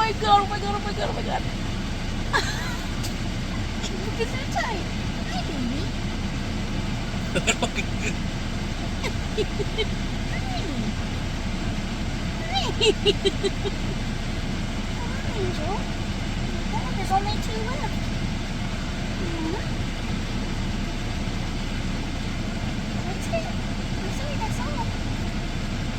my god, oh my god, oh my god, oh my god. Look at that time. Hi, baby. Hi, Angel. Oh, there's only 2 left. That's it.